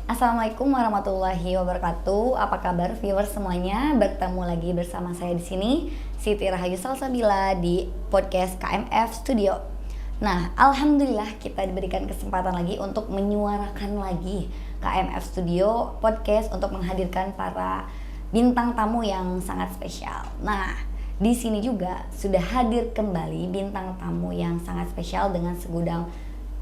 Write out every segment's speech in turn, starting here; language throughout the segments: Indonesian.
Assalamualaikum warahmatullahi wabarakatuh. Apa kabar viewers semuanya? Bertemu lagi bersama saya di sini, Siti Rahayu Salsabila di podcast KMF Studio. Nah, alhamdulillah kita diberikan kesempatan lagi untuk menyuarakan lagi KMF Studio podcast untuk menghadirkan para bintang tamu yang sangat spesial. Nah, di sini juga sudah hadir kembali bintang tamu yang sangat spesial dengan segudang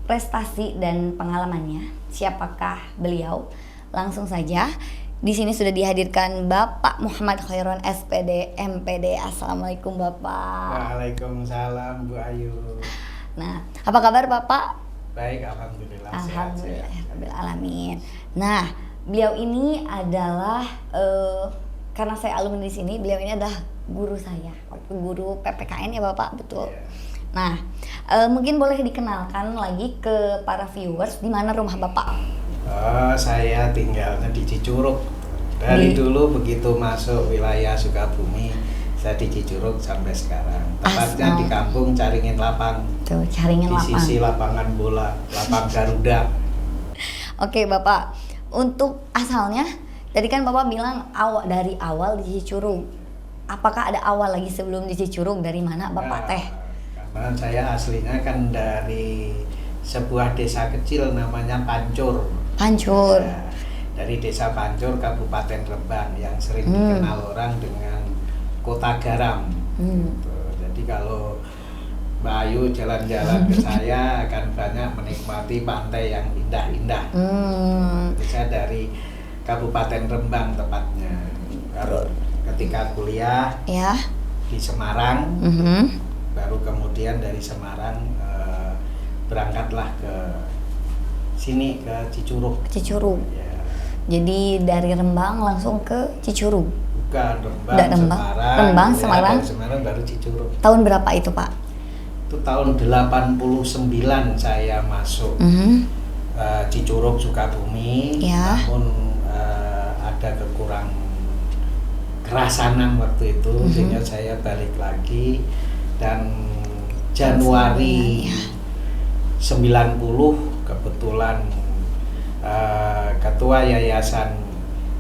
prestasi dan pengalamannya. Siapakah beliau? Langsung saja. Di sini sudah dihadirkan Bapak Muhammad Khairun SPD MPD. Assalamualaikum Bapak. Waalaikumsalam Bu Ayu. Nah, apa kabar Bapak? Baik, alhamdulillah. Alhamdulillah, alamin. Nah, beliau ini adalah karena saya alumni di sini, beliau ini adalah guru saya, waktu guru PPKN ya Bapak, betul. Yeah. Nah, mungkin boleh dikenalkan lagi ke para viewers di mana rumah Bapak? Saya tinggalnya di Cicurug. Dari dulu begitu masuk wilayah Sukabumi, saya di Cicurug sampai sekarang. Tepatnya di kampung Caringin Lapang. Tuh, Caringin Lapang. Di sisi lapangan bola, lapang Garuda. Oke, Bapak. Untuk asalnya, tadi kan Bapak bilang dari awal di Cicurug. Apakah ada awal lagi sebelum di Cicurug? Dari mana Bapak teh? Karena saya aslinya kan dari sebuah desa kecil namanya Pancur. Pancur. Ya, dari desa Pancur, Kabupaten Rembang yang sering dikenal orang dengan Kota Garam. Gitu. Jadi kalau Mbak Ayu jalan-jalan ke saya akan banyak menikmati pantai yang indah-indah. Saya dari Kabupaten Rembang tepatnya. Baru ketika kuliah ya di Semarang. Baru kemudian dari Semarang berangkatlah ke sini, ke Cicurug. Cicurug. Ya. Jadi dari Rembang langsung ke Cicurug. Bukan, Rembang. Rembang, ya, Semarang. dari Semarang baru Cicurug. Tahun berapa itu Pak? Itu tahun 89 saya masuk Cicurug, Sukabumi. Ya. Namun ada kerasanan waktu itu, sehingga saya balik lagi. Dan Januari 90 kebetulan ketua yayasan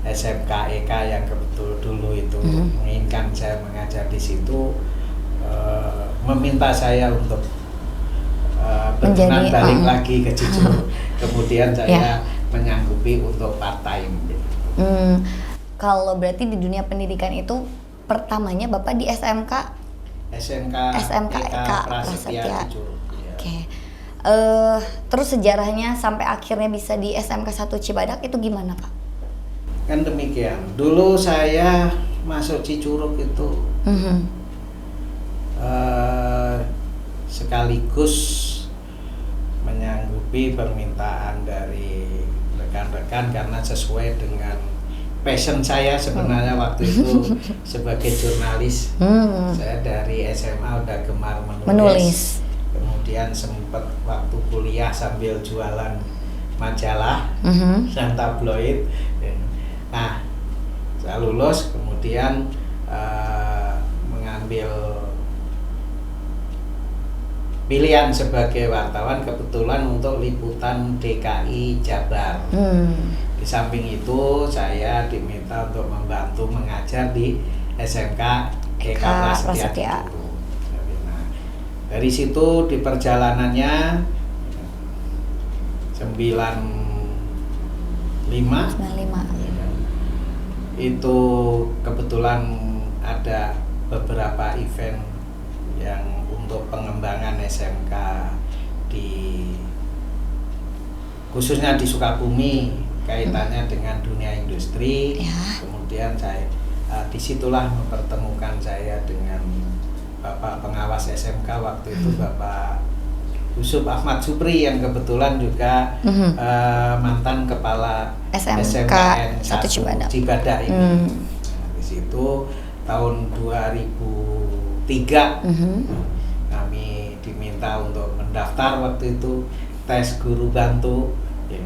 SMK EK yang kebetul dulu itu menginginkan saya mengajar di situ, meminta saya untuk berkenan balik lagi ke Cicurug. Kemudian saya menyanggupi untuk part time. Kalau berarti di dunia pendidikan itu pertamanya Bapak di SMK EK Prasetya. Oke. Terus sejarahnya sampai akhirnya bisa di SMK 1 Cibadak itu gimana Pak? Kan demikian. Dulu saya masuk Cicurug itu sekaligus menyanggupi permintaan dari rekan-rekan karena sesuai dengan passion saya sebenarnya waktu itu sebagai jurnalis. Saya dari SMA udah gemar menulis. Kemudian sempat waktu kuliah sambil jualan majalah dan tabloid. Nah, saya lulus kemudian mengambil pilihan sebagai wartawan kebetulan untuk liputan DKI Jabar. Di samping itu saya diminta untuk membantu mengajar di SMK EK Prasetya. Nah, dari situ di perjalanannya 95 itu kebetulan ada beberapa event yang untuk pengembangan SMK khususnya di Sukabumi, kaitannya dengan dunia industri. Kemudian saya disitulah mempertemukan saya dengan Bapak pengawas SMK waktu itu, Bapak Yusuf Ahmad Supri yang kebetulan juga mantan kepala SMK 1 Cibadak ini. Di situ tahun 2003 kami diminta untuk mendaftar waktu itu tes guru bantu yang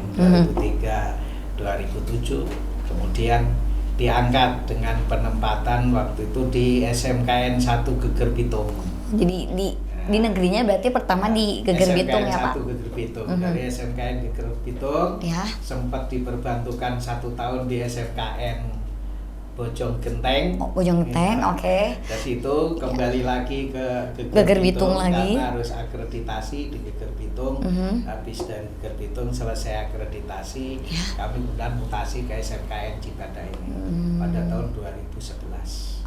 2003-2007, kemudian diangkat dengan penempatan waktu itu di SMKN 1 Geger Pitung. Jadi di negerinya berarti pertama di Geger Bitung ya Pak? SMKN 1 Geger Bitung. Dari SMKN Geger Bitung sempat diperbantukan 1 tahun di SMKN Bojong Genteng. Bojong Genteng, oke. Dari situ kembali lagi ke Geger Bitung lagi. Karena harus akreditasi di Geger Bitung. Habis dari Geger Bitung selesai akreditasi, kami kemudian mutasi ke SMKN Cibadak ini pada tahun 2011.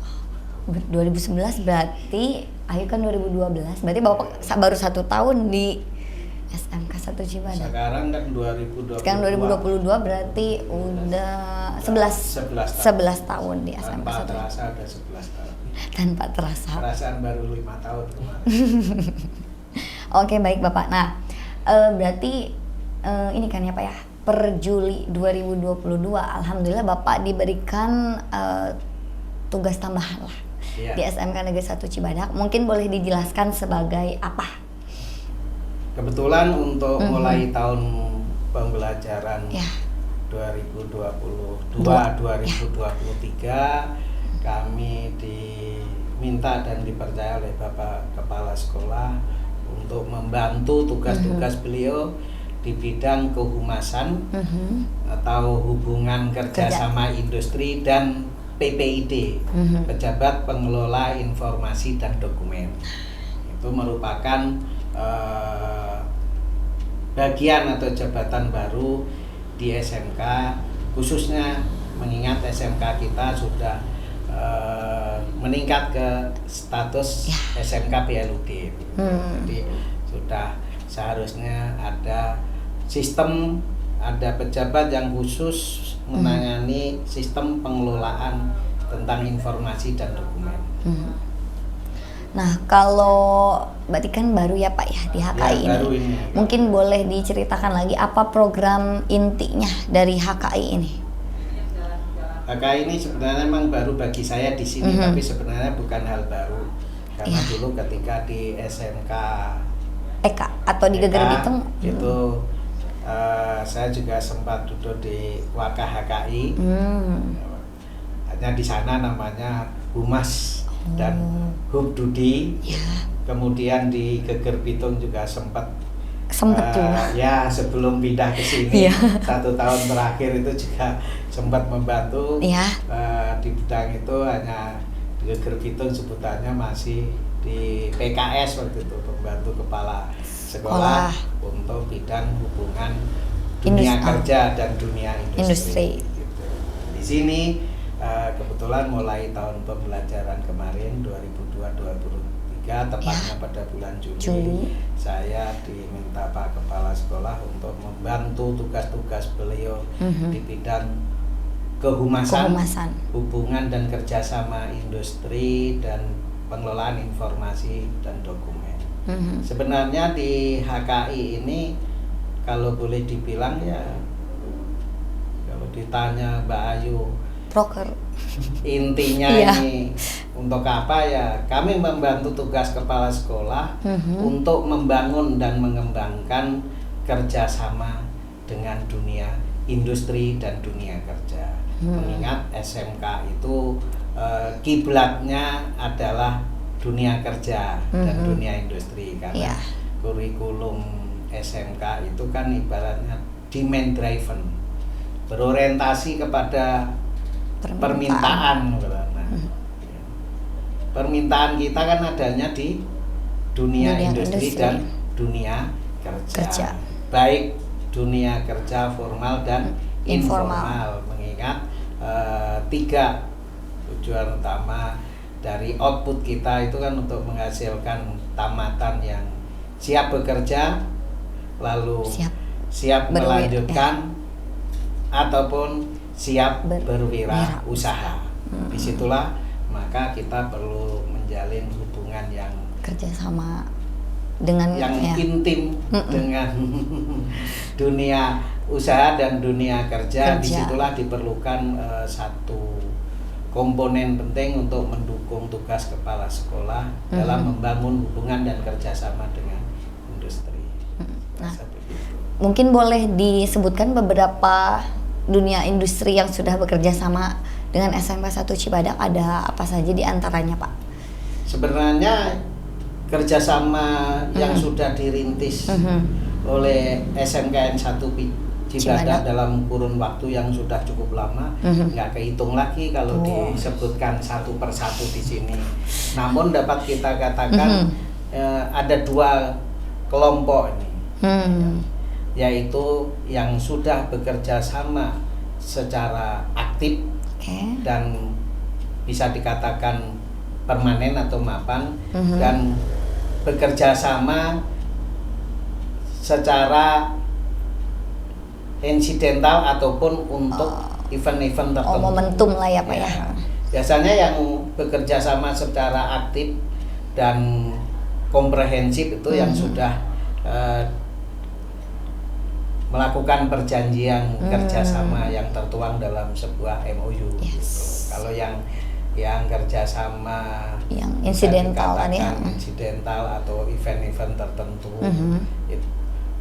2011 berarti Ayu kan 2012. Berarti Bapak baru 1 tahun di SMK 1 Cibadak. Sekarang kan 2022. Sekarang 2022 berarti udah 11 tahun di SMK 1. Tanpa terasa ada 11 tahun. Tanpa terasa. Perasaan baru 5 tahun kemarin. Oke, baik Bapak. Nah, berarti ini kan ya Pak ya, per Juli 2022 alhamdulillah Bapak diberikan tugas tambahan lah di SMK Negeri 1 Cibadak. Mungkin boleh dijelaskan sebagai apa? Kebetulan untuk mulai tahun pembelajaran 2022-2023 kami diminta dan dipercaya oleh Bapak Kepala Sekolah untuk membantu tugas-tugas beliau di bidang kehumasan atau hubungan kerjasama industri dan PPID, Pejabat Pengelola Informasi dan Dokumen. Itu merupakan bagian atau jabatan baru di SMK, khususnya mengingat SMK kita sudah meningkat ke status SMK PLUD. Jadi sudah seharusnya ada sistem, ada pejabat yang khusus menangani sistem pengelolaan tentang informasi dan dokumen. Nah, kalau berarti kan baru ya Pak ya di HKI ini. Mungkin boleh diceritakan lagi apa program intinya dari HKI ini? HKI ini sebenarnya memang baru bagi saya di sini, tapi sebenarnya bukan hal baru. Karena dulu ketika di SMK PK atau di Geger Bitung itu saya juga sempat duduk di Wakah HKI. Hanya di sana namanya Humas dan Hub Dudi. Kemudian di Geger Bitung juga sempat juga. Ya sebelum pindah ke sini 1 tahun terakhir itu juga sempat membantu di bidang itu. Hanya di Geger Bitung sebutannya masih di PKS waktu itu, pembantu kepala sekolah untuk bidang hubungan dunia kerja dan dunia industri. Gitu. Di sini kebetulan mulai tahun pembelajaran kemarin 2022-2023 tepatnya pada bulan Juli, saya diminta Pak Kepala Sekolah untuk membantu tugas-tugas beliau di bidang kehumasan, hubungan dan kerjasama industri dan pengelolaan informasi dan dokumen. Sebenarnya di HKI ini kalau boleh dibilang ya, kalau ditanya Mbak Ayu, broker. Intinya ini untuk apa ya? Kami membantu tugas kepala sekolah untuk membangun dan mengembangkan kerjasama dengan dunia industri dan dunia kerja. Mengingat SMK itu kiblatnya adalah dunia kerja dan dunia industri, karena kurikulum SMK itu kan ibaratnya demand driven, berorientasi kepada permintaan. Permintaan kita kan adanya di dunia industri dan dunia kerja. Baik dunia kerja formal dan informal. Mengingat 3 tujuan utama dari output kita itu kan untuk menghasilkan tamatan yang siap bekerja, lalu siap melanjutkan ataupun siap berwirausaha. Disitulah maka kita perlu menjalin hubungan yang kerjasama dengan yang intim dengan dunia usaha dan dunia kerja. Disitulah diperlukan satu komponen penting untuk mendukung tugas kepala sekolah dalam membangun hubungan dan kerjasama dengan industri. Mungkin boleh disebutkan beberapa dunia industri yang sudah bekerja sama dengan SMK 1 Cibadak, ada apa saja di antaranya Pak? Sebenarnya kerjasama yang sudah dirintis oleh SMKN 1 Cibadak dalam kurun waktu yang sudah cukup lama, nggak kehitung lagi kalau disebutkan satu persatu di sini. Namun dapat kita katakan ada 2 kelompok ini, yaitu yang sudah bekerja sama secara aktif dan bisa dikatakan permanen atau mapan, dan bekerja sama secara insidental ataupun untuk event-event tertentu. Momentum lah ya Pak ya. Biasanya yang bekerja sama secara aktif dan komprehensif itu yang sudah melakukan perjanjian kerjasama yang tertuang dalam sebuah MOU. Gitu. Kalau yang kerjasama yang insidental tadi, insidental atau event-event tertentu,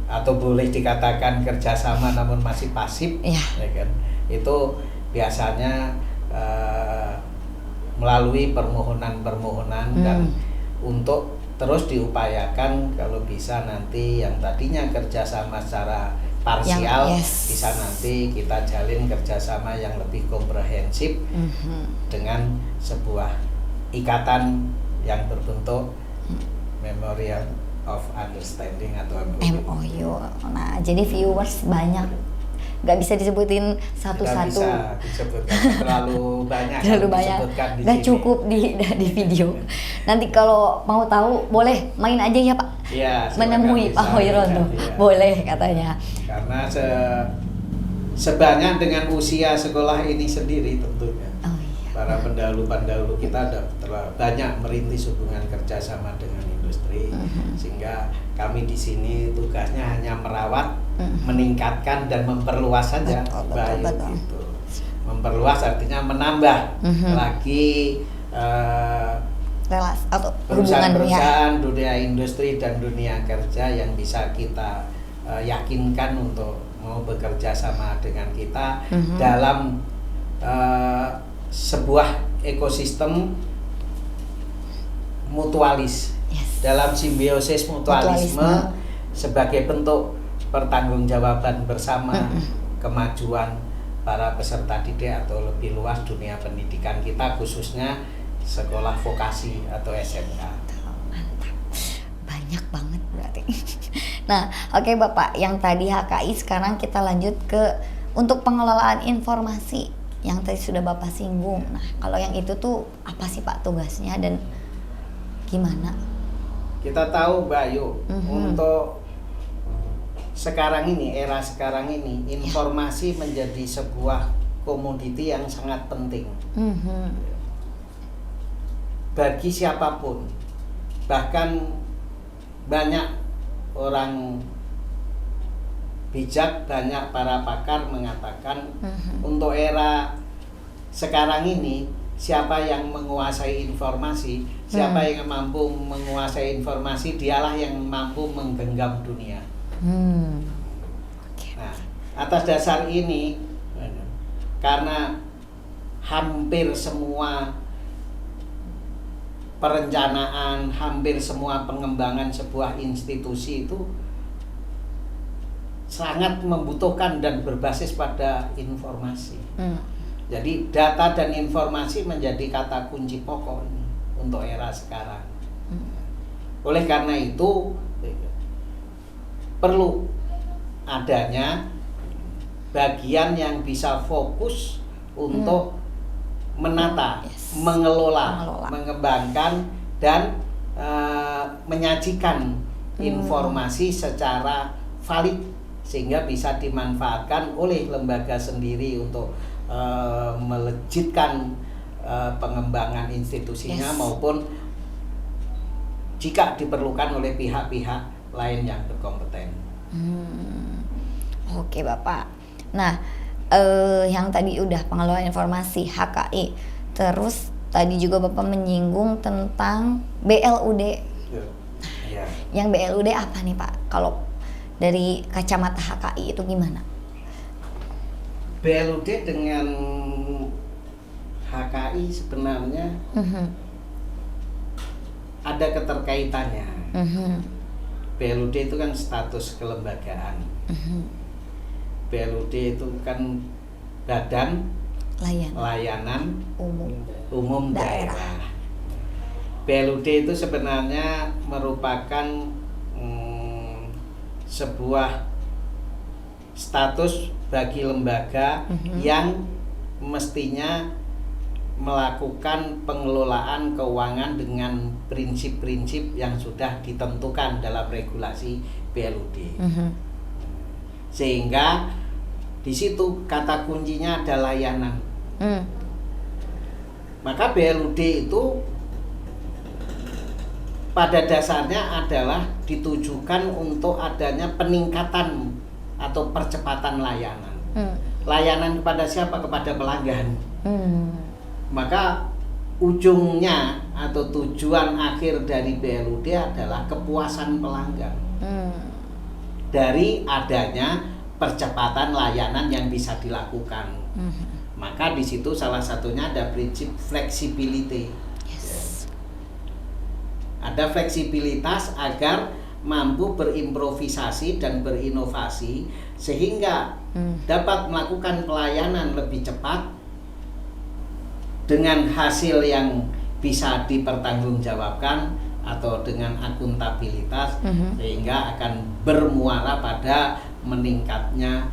atau boleh dikatakan kerjasama namun masih pasif, ya kan? Itu biasanya melalui permohonan dan untuk terus diupayakan kalau bisa nanti yang tadinya kerjasama secara parsial bisa nanti kita jalin kerjasama yang lebih komprehensif dengan sebuah ikatan yang berbentuk Memorial of Understanding atau MOU. Nah, jadi viewers banyak, nggak bisa disebutin satu-satu. Nggak bisa disebutkan, terlalu banyak. Terlalu banyak. Nggak cukup di video. Nanti kalau mau tahu boleh main aja ya Pak. Iya. Menemui Pak Hoiron tuh, boleh katanya. Karena sebanyak dengan usia sekolah ini sendiri tentunya. Para pendahulu-pendahulu kita telah banyak merintis hubungan kerjasama dengan industri, sehingga kami di sini tugasnya hanya merawat, meningkatkan dan memperluas saja. Betul. Gitu. Memperluas artinya menambah lagi relasi atau perusahaan-perusahaan dunia industri dan dunia kerja yang bisa kita yakinkan untuk mau bekerja sama dengan kita dalam sebuah ekosistem mutualis, dalam simbiosis mutualisme sebagai bentuk pertanggungjawaban bersama kemajuan para peserta didik atau lebih luas dunia pendidikan kita, khususnya sekolah vokasi atau SMK. Mantap, banyak banget berarti. Nah, oke Bapak, yang tadi HKI, sekarang kita lanjut ke untuk pengelolaan informasi yang tadi sudah Bapak singgung. Nah, kalau yang itu tuh apa sih Pak tugasnya dan gimana? Kita tahu Mbak Ayu, untuk sekarang ini, era sekarang ini, informasi menjadi sebuah komoditi yang sangat penting bagi siapapun. Bahkan banyak orang bijak, banyak para pakar mengatakan untuk era sekarang ini, siapa yang menguasai informasi, siapa yang mampu menguasai informasi, dialah yang mampu menggenggam dunia. Nah, atas dasar ini, karena hampir semua perencanaan, hampir semua pengembangan sebuah institusi itu sangat membutuhkan dan berbasis pada informasi. Jadi data dan informasi menjadi kata kunci pokok ini untuk era sekarang. Oleh karena itu perlu adanya bagian yang bisa fokus untuk menata, mengelola, mengembangkan dan menyajikan informasi secara valid sehingga bisa dimanfaatkan oleh lembaga sendiri untuk melejitkan pengembangan institusinya maupun jika diperlukan oleh pihak-pihak lain yang berkompeten. Oke Bapak. Nah, yang tadi udah pengelolaan informasi HKI, terus tadi juga Bapak menyinggung tentang BLUD. Yang BLUD apa nih Pak? Kalau dari kacamata HKI itu gimana? BLUD dengan HKI sebenarnya ada keterkaitannya. BLUD itu kan status kelembagaan. BLUD itu kan Badan Layanan Umum Daerah. BLUD itu sebenarnya merupakan sebuah status bagi lembaga yang mestinya melakukan pengelolaan keuangan dengan prinsip-prinsip yang sudah ditentukan dalam regulasi BLUD. Sehingga di situ kata kuncinya ada layanan. Maka BLUD itu pada dasarnya adalah ditujukan untuk adanya peningkatan atau percepatan layanan. Layanan kepada siapa? Kepada pelanggan. Maka ujungnya atau tujuan akhir dari BLUD adalah kepuasan pelanggan. Dari adanya percepatan layanan yang bisa dilakukan. Maka di situ salah satunya ada prinsip flexibility. Ada fleksibilitas agar mampu berimprovisasi dan berinovasi sehingga dapat melakukan pelayanan lebih cepat dengan hasil yang bisa dipertanggungjawabkan atau dengan akuntabilitas sehingga akan bermuara pada meningkatnya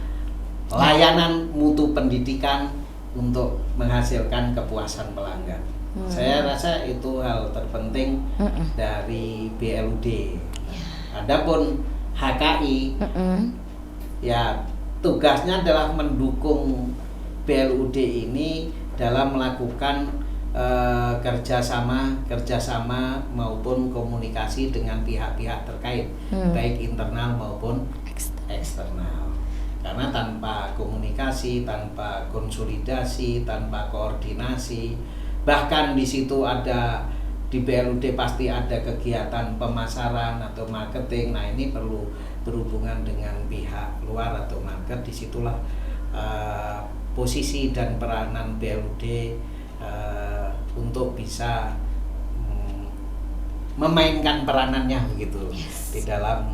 layanan mutu pendidikan untuk menghasilkan kepuasan pelanggan. Saya rasa itu hal terpenting dari BLUD. Adapun HKI, ya tugasnya adalah mendukung BLUD ini dalam melakukan kerjasama maupun komunikasi dengan pihak-pihak terkait, baik internal maupun eksternal. Karena tanpa komunikasi, tanpa konsolidasi, tanpa koordinasi, bahkan di situ ada di BLUD pasti ada kegiatan pemasaran atau marketing. Nah, ini perlu berhubungan dengan pihak luar atau market. Disitulah posisi dan peranan BLUD untuk bisa memainkan peranannya begitu di dalam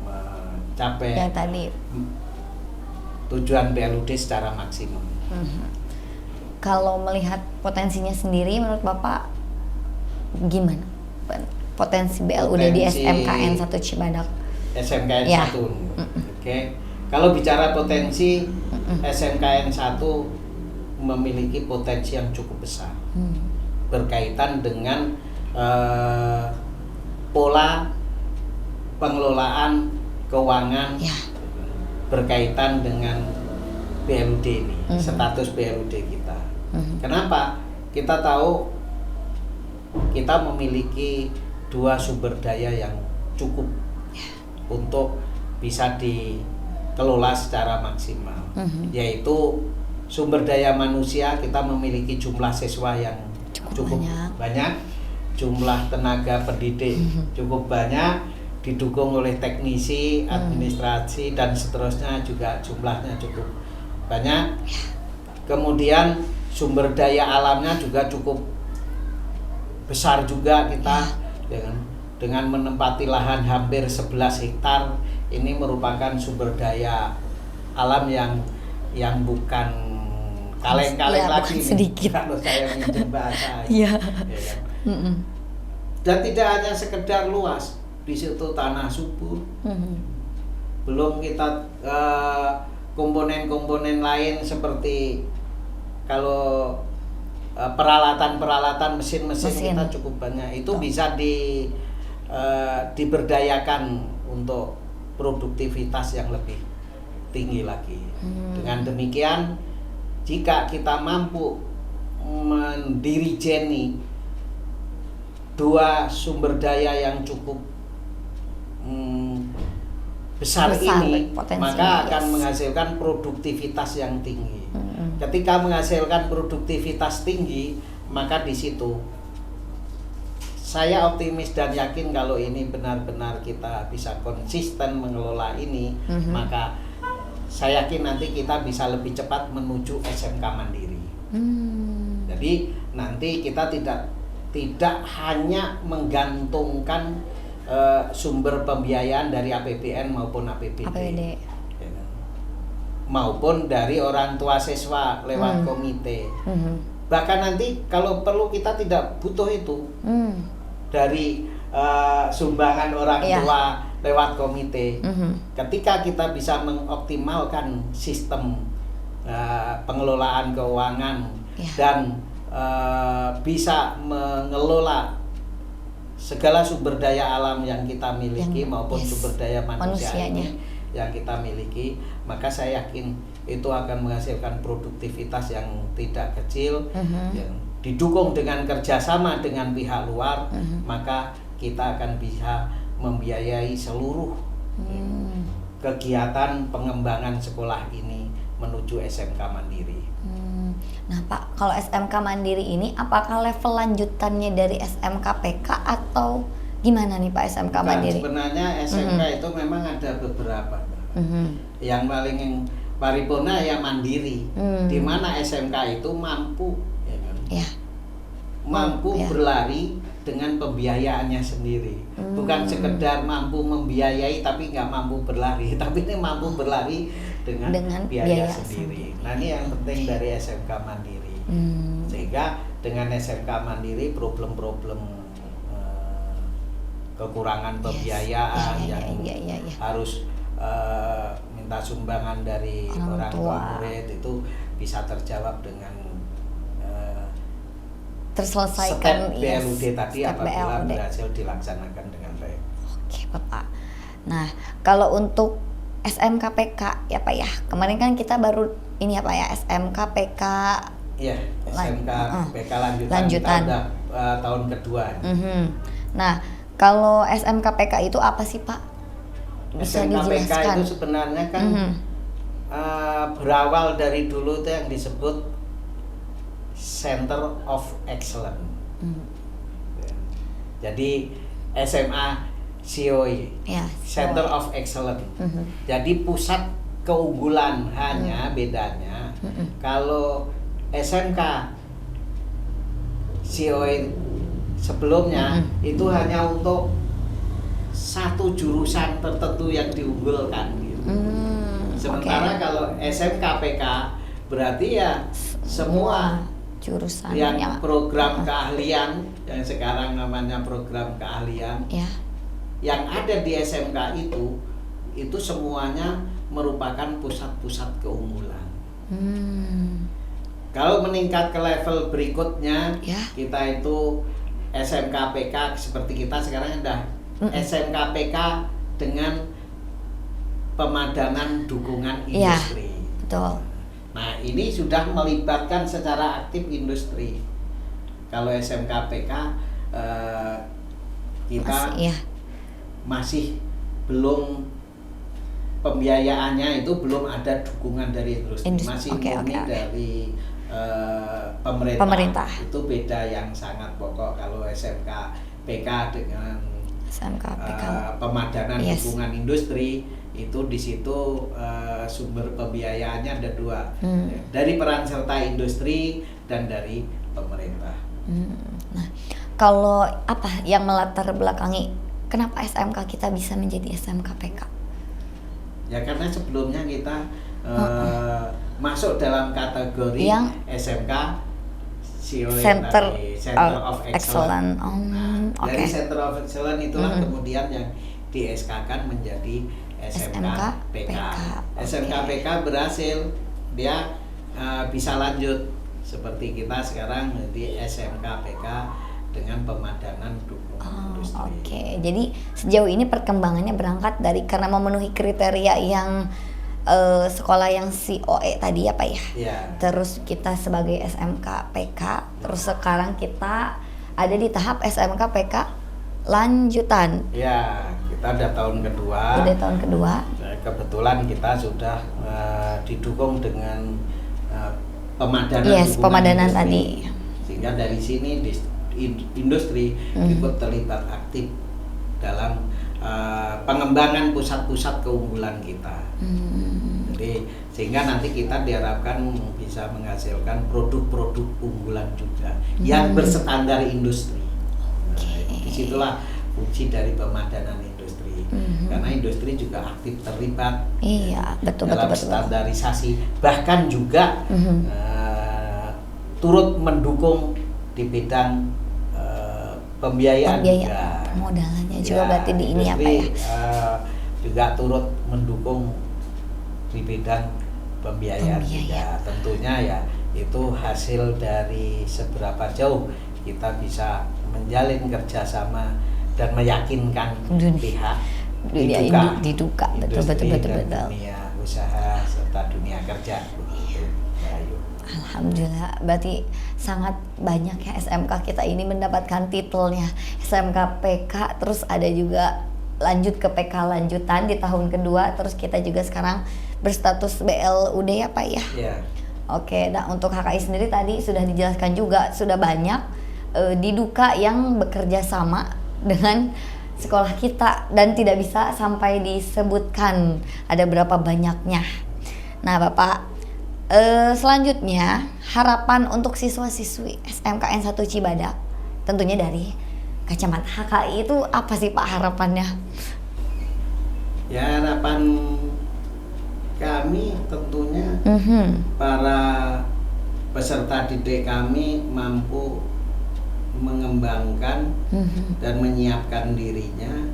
mencapai yang tadi tujuan BLUD secara maksimum. Kalau melihat potensinya sendiri, menurut Bapak gimana potensi BLUD di SMKN 1 Cibadak? SMKN 1. Oke. Kalau bicara potensi, SMKN 1 memiliki potensi yang cukup besar. Berkaitan dengan pola pengelolaan keuangan berkaitan dengan BLUD ini, status BLUD kita. Kenapa? Kita tahu kita memiliki 2 sumber daya yang cukup untuk bisa dikelola secara maksimal, yaitu sumber daya manusia. Kita memiliki jumlah siswa yang cukup banyak, jumlah tenaga pendidik cukup banyak, didukung oleh teknisi, administrasi dan seterusnya juga jumlahnya cukup banyak. Kemudian sumber daya alamnya juga cukup besar juga kita dengan menempati lahan hampir 11 hektar. Ini merupakan sumber daya alam yang bukan kaleng-kaleng lagi sedikit. Kalau saya minjem bahasa. Dan tidak hanya sekedar luas, di situ tanah subur. Belum kita komponen-komponen lain seperti kalau peralatan mesin-mesin kita cukup banyak. Itu bisa diberdayakan untuk produktivitas yang lebih tinggi lagi. Dengan demikian, jika kita mampu mendirijeni 2 sumber daya yang cukup besar ini, maka akan menghasilkan produktivitas yang tinggi. Ketika menghasilkan produktivitas tinggi, maka di situ saya optimis dan yakin kalau ini benar-benar kita bisa konsisten mengelola ini, maka saya yakin nanti kita bisa lebih cepat menuju SMK mandiri. Jadi nanti kita tidak tidak hanya menggantungkan sumber pembiayaan dari APBN maupun APBD. Ya, maupun dari orang tua siswa lewat komite. Bahkan nanti kalau perlu kita tidak butuh itu dari sumbangan orang tua lewat komite. Ketika kita bisa mengoptimalkan sistem pengelolaan keuangan dan bisa mengelola segala sumber daya alam yang kita miliki maupun sumber daya manusianya yang kita miliki, maka saya yakin itu akan menghasilkan produktivitas yang tidak kecil, yang didukung dengan kerjasama dengan pihak luar, maka kita akan bisa membiayai seluruh kegiatan pengembangan sekolah ini menuju SMK Mandiri. Nah Pak, kalau SMK Mandiri ini apakah level lanjutannya dari SMK PK atau gimana nih Pak SMK Mandiri? Sebenarnya SMK itu memang ada beberapa. Yang paling paripurna ya Mandiri, di mana SMK itu mampu, mampu berlari dengan pembiayaannya sendiri. Bukan sekedar mampu membiayai tapi nggak mampu berlari, tapi ini mampu berlari dengan biaya sendiri. Nah ini yang penting dari SMK Mandiri. Sehingga dengan SMK Mandiri problem-problem kekurangan pembiayaan yang harus minta sumbangan dari orang tua murid itu bisa terjawab dengan terselesaikan step BLUD tadi apabila berhasil dilaksanakan dengan baik. Oke Bapak. Nah kalau untuk SMK PK ya Pak ya, kemarin kan kita baru ini ya Pak ya, SMK PK. Iya, SMK PK lanjutan. Kita udah tahun kedua. Nah kalau SMK PK itu apa sih Pak? Bisa SMK dijelaskan? PK itu sebenarnya kan berawal dari dulu itu yang disebut Center of Excellence. Jadi SMA COE, Center of Excellence. Jadi pusat keunggulan, hanya bedanya kalau SMK COE sebelumnya itu hanya untuk satu jurusan tertentu yang diunggulkan gitu. Sementara kalau SMK PK berarti ya semua jurusan yang program keahlian yang sekarang namanya program keahlian yang ada di SMK itu semuanya merupakan pusat-pusat keunggulan. Kalau meningkat ke level berikutnya kita itu SMK PK seperti kita sekarang ada SMK PK dengan pemadanan dukungan industri. Betul. Nah ini sudah melibatkan secara aktif industri. Kalau SMK PK kita masih belum, pembiayaannya itu belum ada dukungan dari industri. Masih murni dari pemerintah. Itu beda yang sangat pokok. Kalau SMK PK dengan SMK PK pemadanan dukungan industri itu di situ sumber pembiayaannya ada dua, dari peran serta industri dan dari pemerintah. Nah, kalau apa yang melatar belakangi kenapa SMK kita bisa menjadi SMK PK? Ya karena sebelumnya kita masuk dalam kategori yang SMK COE Center of Excellence. Dari Center of Excellence itulah kemudian yang di SK-kan menjadi SMK PK. SMK PK berhasil, dia bisa lanjut seperti kita sekarang di SMK PK dengan pemadanan dukungan industri. Jadi sejauh ini perkembangannya berangkat dari karena memenuhi kriteria yang sekolah yang COE tadi ya Pak ya. Terus kita sebagai SMK PK, terus sekarang kita ada di tahap SMK PK lanjutan. Ya, kita udah tahun kedua. Kebetulan kita sudah didukung dengan pemadanan industri. Sehingga dari sini industri ikut terlibat aktif dalam pengembangan pusat-pusat keunggulan kita. R&D, sehingga nanti kita diharapkan bisa menghasilkan produk-produk unggulan juga yang berstandar industri. Nah, disitulah fungsi dari pemadanan industri, karena industri juga aktif terlibat dalam standarisasi, bahkan juga turut mendukung di bidang pembiayaan juga. Modalannya juga berarti di ini apa ya? Juga turut mendukung di bidang pembiayaan juga. Tentunya ya itu hasil dari seberapa jauh kita bisa menjalin kerjasama dan meyakinkan pihak diduga betul. Dunia usaha serta dunia kerja. Alhamdulillah, berarti sangat banyak ya SMK kita ini mendapatkan titelnya SMK PK, terus ada juga lanjut ke PK lanjutan di tahun kedua, terus kita juga sekarang berstatus BLUD ya Pak ya? Yeah. Oke, nah untuk HKI sendiri tadi sudah dijelaskan juga, sudah banyak diduka yang bekerja sama dengan sekolah kita dan tidak bisa sampai disebutkan ada berapa banyaknya. Nah Bapak, selanjutnya harapan untuk siswa-siswi SMKN 1 Cibadak, tentunya dari kacamata HKI itu apa sih Pak harapannya? Ya, harapan kami tentunya para peserta didik kami mampu mengembangkan dan menyiapkan dirinya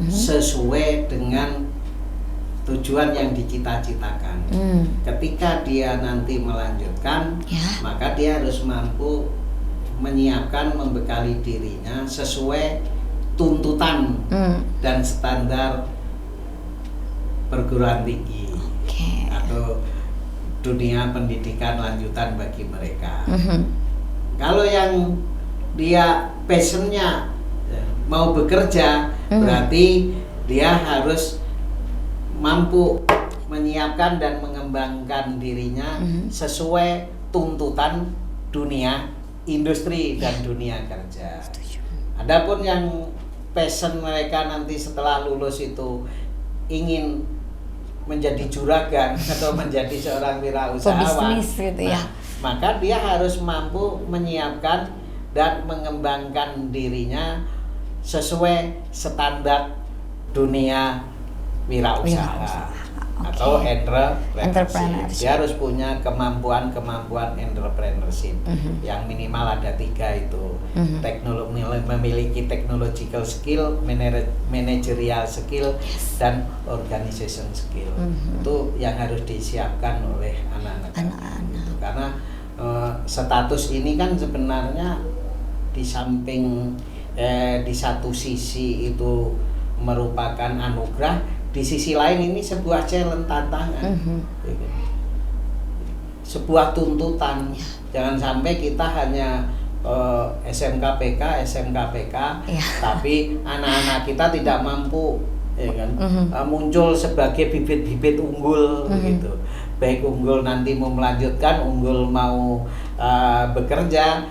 sesuai dengan tujuan yang dicita-citakan. Ketika dia nanti melanjutkan, maka dia harus mampu menyiapkan, membekali dirinya sesuai tuntutan dan standar perguruan tinggi atau dunia pendidikan lanjutan bagi mereka. Kalau yang dia passionnya mau bekerja, berarti dia harus mampu menyiapkan dan mengembangkan dirinya sesuai tuntutan dunia industri dan dunia kerja. Adapun yang passion mereka nanti setelah lulus itu ingin menjadi juragan atau menjadi seorang wirausahawan, gitu ya. Maka dia harus mampu menyiapkan dan mengembangkan dirinya sesuai standar dunia wirausaha atau entrepreneurship. Dia harus punya kemampuan entrepreneurship yang minimal ada 3 itu. Memiliki technological skill, managerial skill, dan organization skill. Itu yang harus disiapkan oleh anak-anak. Gitu. Karena status ini kan sebenarnya di samping di satu sisi itu merupakan anugerah, di sisi lain ini sebuah challenge, tantangan, sebuah tuntutan. Jangan sampai kita hanya SMK PK, tapi anak-anak kita tidak mampu, ya kan, muncul sebagai bibit-bibit unggul, gitu. Baik unggul nanti mau melanjutkan, unggul mau bekerja,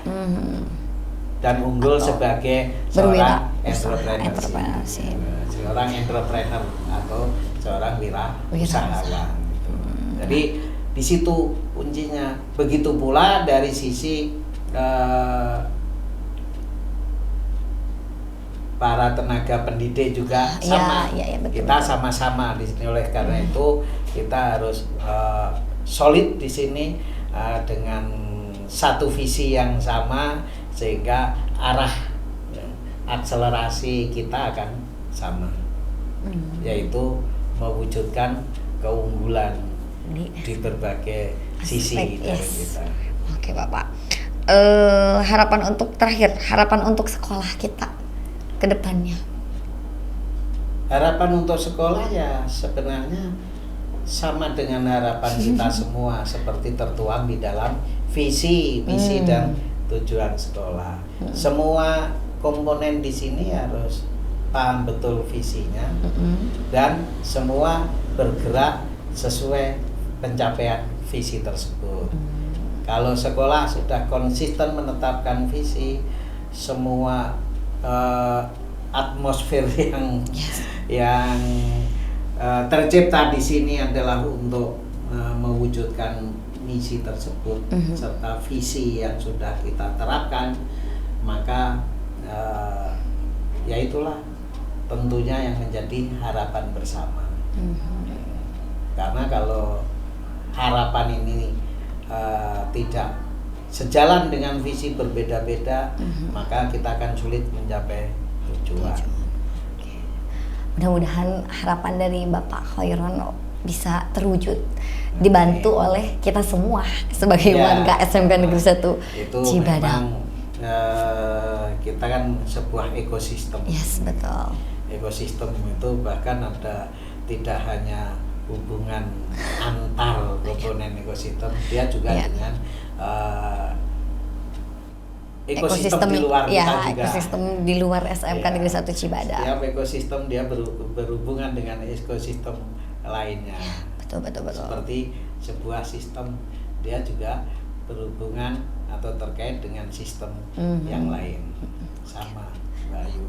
dan unggul sebagai seorang entrepreneur, seorang entrepreneur atau seorang wirausahawan. Jadi di situ kuncinya. Begitu pula dari sisi para tenaga pendidik juga sama. Betul, kita sama-sama di sini. Oleh karena itu kita harus solid di sini dengan satu visi yang sama, sehingga arah akselerasi kita akan sama, yaitu mewujudkan keunggulan di berbagai sisi dari kita. Oke Bapak, harapan untuk sekolah kita ke depannya. Harapan untuk sekolah ya sebenarnya sama dengan harapan kita semua, seperti tertuang di dalam visi dan tujuan sekolah. Semua komponen di sini harus paham betul visinya, dan semua bergerak sesuai pencapaian visi tersebut. Kalau sekolah sudah konsisten menetapkan visi, semua atmosfer yang tercipta di sini adalah untuk mewujudkan misi tersebut serta visi yang sudah kita terapkan, maka ya itulah tentunya yang menjadi harapan bersama. Karena kalau harapan ini tidak sejalan dengan visi berbeda-beda, maka kita akan sulit mencapai tujuan. Mudah-mudahan harapan dari Bapak Khairon bisa terwujud, dibantu oleh kita semua sebagai warga SMK Negeri 1 itu Cibadak. Memang kita kan sebuah ekosistem. Yes, betul. Ekosistem itu bahkan ada tidak hanya hubungan antar komponen ekosistem, dia juga dengan ekosistem di luar kita juga. Ekosistem di luar SMK Negeri 1 Cibadak. Setiap ekosistem dia berhubungan dengan ekosistem lainnya. Betul. Seperti sebuah sistem, dia juga berhubungan atau terkait dengan sistem yang lain. Sama, Bayu.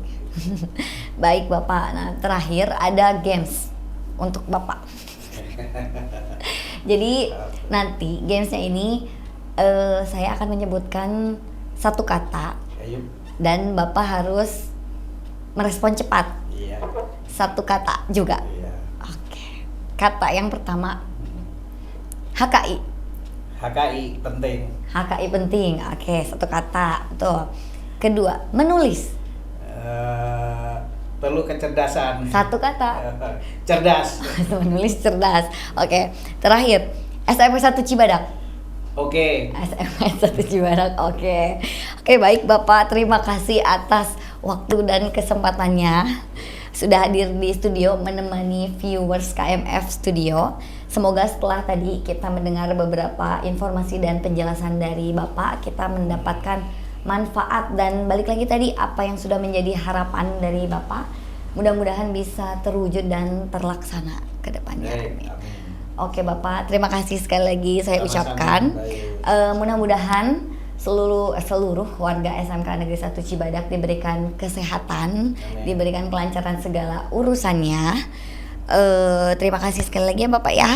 Baik Bapak, nah terakhir ada games untuk Bapak. Jadi nanti gamesnya ini saya akan menyebutkan satu kata. Ayo. Dan Bapak harus merespon cepat. Iya. Satu kata juga. Iya. Oke. Kata yang pertama HKI. HKI penting. HKI penting. Oke, satu kata. Betul. Kedua, menulis. Perlu kecerdasan. Satu kata. Cerdas. Menulis cerdas. Oke. Terakhir, SMP 1 Cibadak. Oke. SMS 1 Cibadak. Oke, baik Bapak, terima kasih atas waktu dan kesempatannya sudah hadir di studio menemani viewers KMF Studio. Semoga setelah tadi kita mendengar beberapa informasi dan penjelasan dari Bapak, kita mendapatkan manfaat dan balik lagi tadi apa yang sudah menjadi harapan dari Bapak, mudah-mudahan bisa terwujud dan terlaksana ke depannya. Amin. Oke Bapak, terima kasih sekali lagi saya ucapkan. Mudah-mudahan seluruh warga SMK Negeri 1 Cibadak diberikan kesehatan, diberikan kelancaran segala urusannya. Terima kasih sekali lagi ya Bapak ya.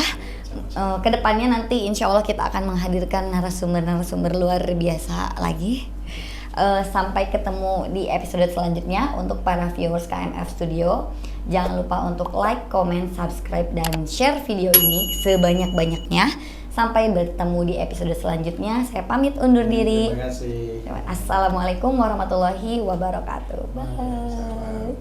Kedepannya nanti insya Allah kita akan menghadirkan narasumber luar biasa lagi. Sampai ketemu di episode selanjutnya. Untuk para viewers KMF Studio, jangan lupa untuk like, comment, subscribe, dan share video ini sebanyak-banyaknya. Sampai bertemu di episode selanjutnya. Saya pamit undur diri. Terima kasih. Assalamualaikum warahmatullahi wabarakatuh. Bye.